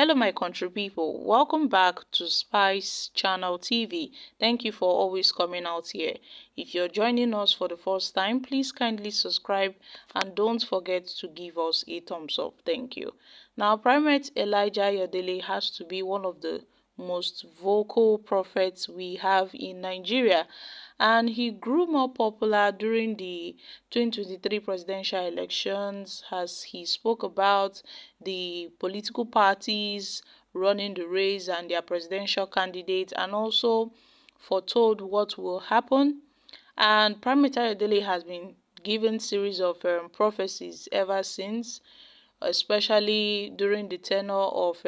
Hello my country people, welcome back to Spice Channel TV. Thank you for always coming out here. If you're joining us for the first time, please kindly subscribe and don't forget to give us a thumbs up. Thank you. Now, Primate Elijah Ayodele has to be one of the most vocal prophets we have in Nigeria, and he grew more popular during the 2023 presidential elections as he spoke about the political parties running the race and their presidential candidates, and also foretold what will happen. And Primate Ayodele has been given series of prophecies ever since, especially during the tenure of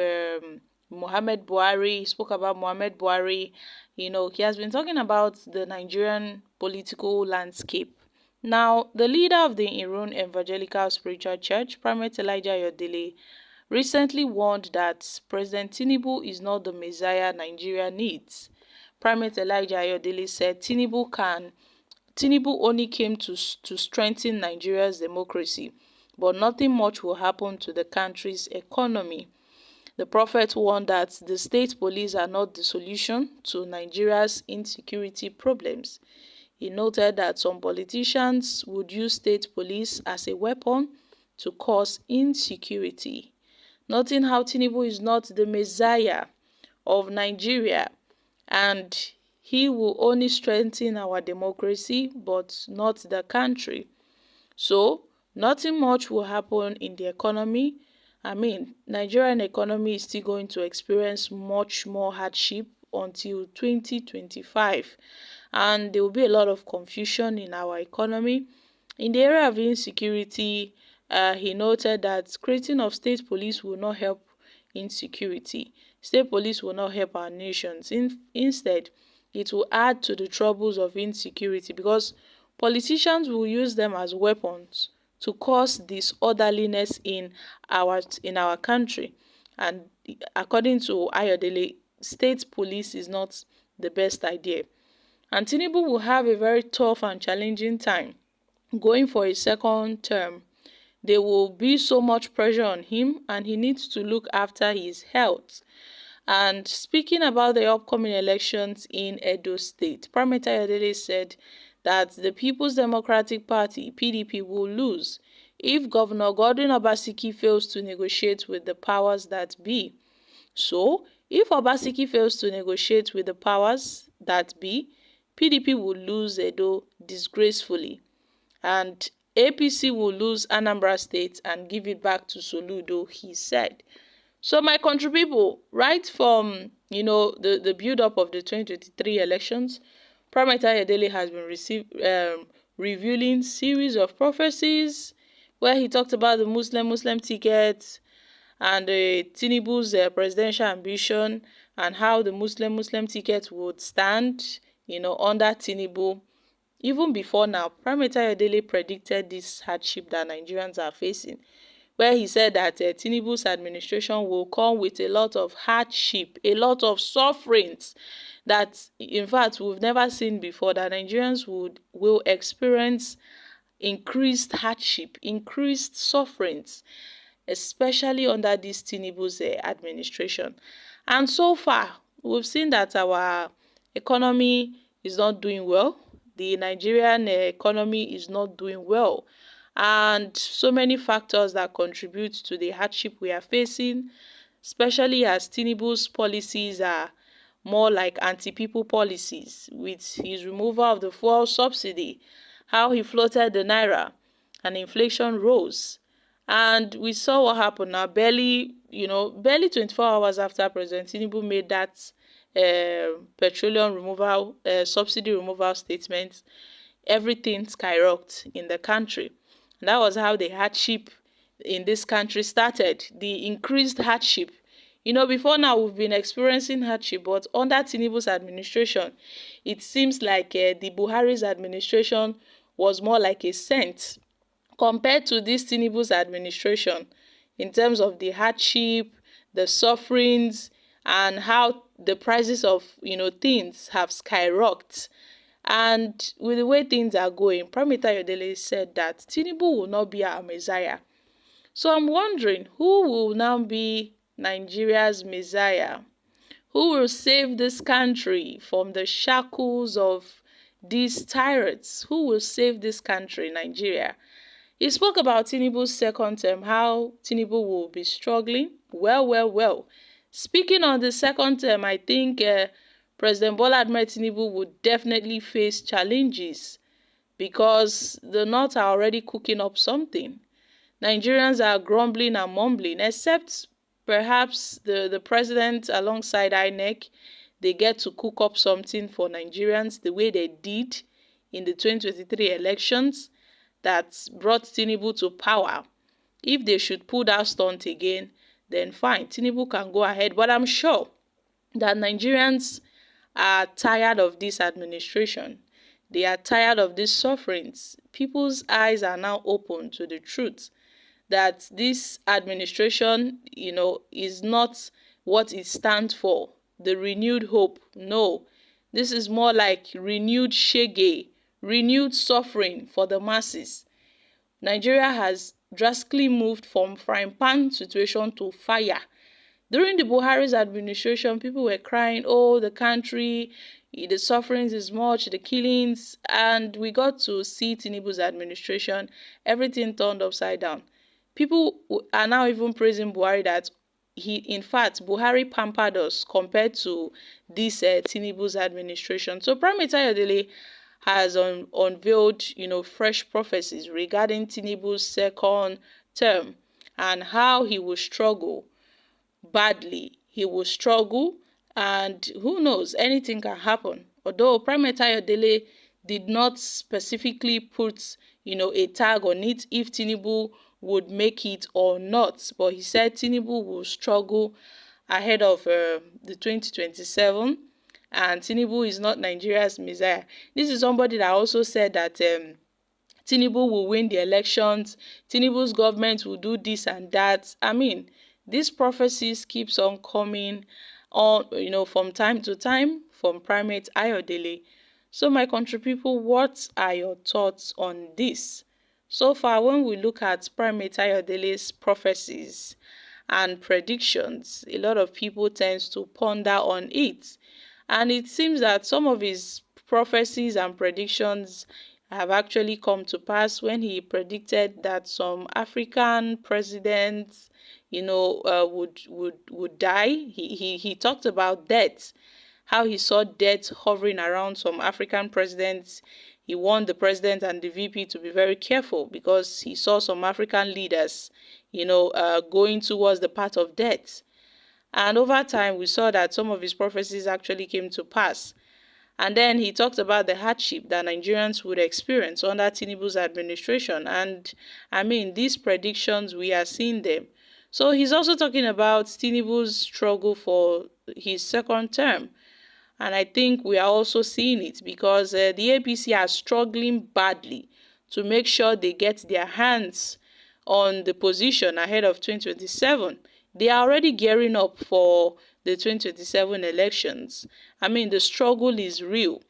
Muhammad Buhari. He spoke about Muhammad Buhari. He has been talking about the Nigerian political landscape. Now, the leader of the Irun Evangelical Spiritual Church, Primate Elijah Ayodele, recently warned that President Tinubu is not the Messiah Nigeria needs. Primate Elijah Ayodele said Tinubu only came to strengthen Nigeria's democracy, but nothing much will happen to the country's economy. The prophet warned that the state police are not the solution to Nigeria's insecurity problems. He noted that some politicians would use state police as a weapon to cause insecurity, noting how Tinubu is not the Messiah of Nigeria and he will only strengthen our democracy but not the country. So, nothing much will happen in the economy. Nigerian economy is still going to experience much more hardship until 2025, and there will be a lot of confusion in our economy. In the area of insecurity, he noted that creating of state police will not help insecurity. State police will not help our nations. Instead, it will add to the troubles of insecurity because politicians will use them as weapons to cause disorderliness in our country. And according to Ayodele, state police is not the best idea. And Tinubu will have a very tough and challenging time going for a second term. There will be so much pressure on him and he needs to look after his health. And speaking about the upcoming elections in Edo State, Primate Ayodele said that the People's Democratic Party, PDP, will lose if Governor Godwin Obaseki fails to negotiate with the powers that be. So, if Obaseki fails to negotiate with the powers that be, PDP will lose Edo disgracefully, and APC will lose Anambra State and give it back to Soludo, he said. So my country people, right from the build-up of the 2023 elections, Primate Ayodele has been revealing series of prophecies where he talked about the Muslim ticket and Tinubu's presidential ambition and how the Muslim ticket would stand under Tinubu. Even before now, Primate Ayodele predicted this hardship that Nigerians are facing, where he said that Tinubu's administration will come with a lot of hardship, a lot of sufferings that, in fact, we've never seen before, that Nigerians will experience increased hardship, increased sufferings, especially under this Tinubu's administration. And so far, we've seen that our economy is not doing well. The Nigerian economy is not doing well. And so many factors that contribute to the hardship we are facing, especially as Tinubu's policies are more like anti-people policies, with his removal of the fuel subsidy, how he floated the naira, and inflation rose. And we saw what happened now, barely 24 hours after President Tinubu made that petroleum removal, subsidy removal statement, everything skyrocketed in the country. And that was how the hardship in this country started, the increased hardship. Before now we've been experiencing hardship, but under Tinubu's administration, it seems like the Buhari's administration was more like a saint compared to this Tinubu's administration in terms of the hardship, the sufferings, and how the prices of things have skyrocketed. And with the way things are going, Primate Ayodele said that Tinubu will not be our Messiah. So I'm wondering, who will now be Nigeria's Messiah? Who will save this country from the shackles of these tyrants? Who will save this country, Nigeria? He spoke about Tinubu's second term, how Tinubu will be struggling. Well. Speaking on the second term, I think President Bola Ahmed Tinubu would definitely face challenges because the North are already cooking up something. Nigerians are grumbling and mumbling, except perhaps the president alongside INEC, they get to cook up something for Nigerians the way they did in the 2023 elections that brought Tinubu to power. If they should pull that stunt again, then fine, Tinubu can go ahead. But I'm sure that Nigerians are tired of this administration. They are tired of these sufferings. People's eyes are now open to the truth that this administration, is not what it stands for. The renewed hope. No, this is more like renewed shege, renewed suffering for the masses. Nigeria has drastically moved from frying pan situation to fire. During the Buhari's administration, people were crying, oh, the country, the sufferings is much, the killings, and we got to see Tinubu's administration, everything turned upside down. People are now even praising Buhari that in fact, Buhari pampered us compared to this Tinubu's administration. So Primate Ayodele has unveiled, fresh prophecies regarding Tinubu's second term and how he will struggle badly. He will struggle, and who knows, anything can happen. Although Primate Ayodele did not specifically put, a tag on it if Tinubu would make it or not, but he said Tinubu will struggle ahead of the 2027, and Tinubu is not Nigeria's Messiah. This is somebody that also said that Tinubu will win the elections, Tinubu's government will do this and that. I mean, these prophecies keeps on coming on, from time to time from Primate Ayodele. So my country people, what are your thoughts on this? So far, when we look at Primate Ayodele's prophecies and predictions, a lot of people tend to ponder on it. And it seems that some of his prophecies and predictions have actually come to pass when he predicted that some African presidents, would die. He talked about death, how he saw death hovering around some African presidents. He warned the president and the VP to be very careful because he saw some African leaders, going towards the path of death. And over time, we saw that some of his prophecies actually came to pass. And then he talked about the hardship that Nigerians would experience under Tinubu's administration. And I mean, these predictions, we are seeing them. So he's also talking about Tinubu's struggle for his second term. And I think we are also seeing it because the APC are struggling badly to make sure they get their hands on the position ahead of 2027. They are already gearing up for the 2027 elections. I mean, the struggle is real.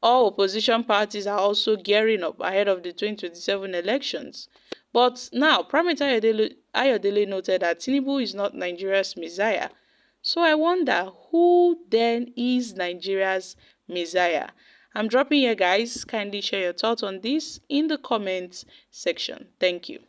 All opposition parties are also gearing up ahead of the 2027 elections. But now, Primate Ayodele noted that Tinubu is not Nigeria's Messiah. So I wonder, who then is Nigeria's Messiah? I'm dropping here, guys. Kindly share your thoughts on this in the comments section. Thank you.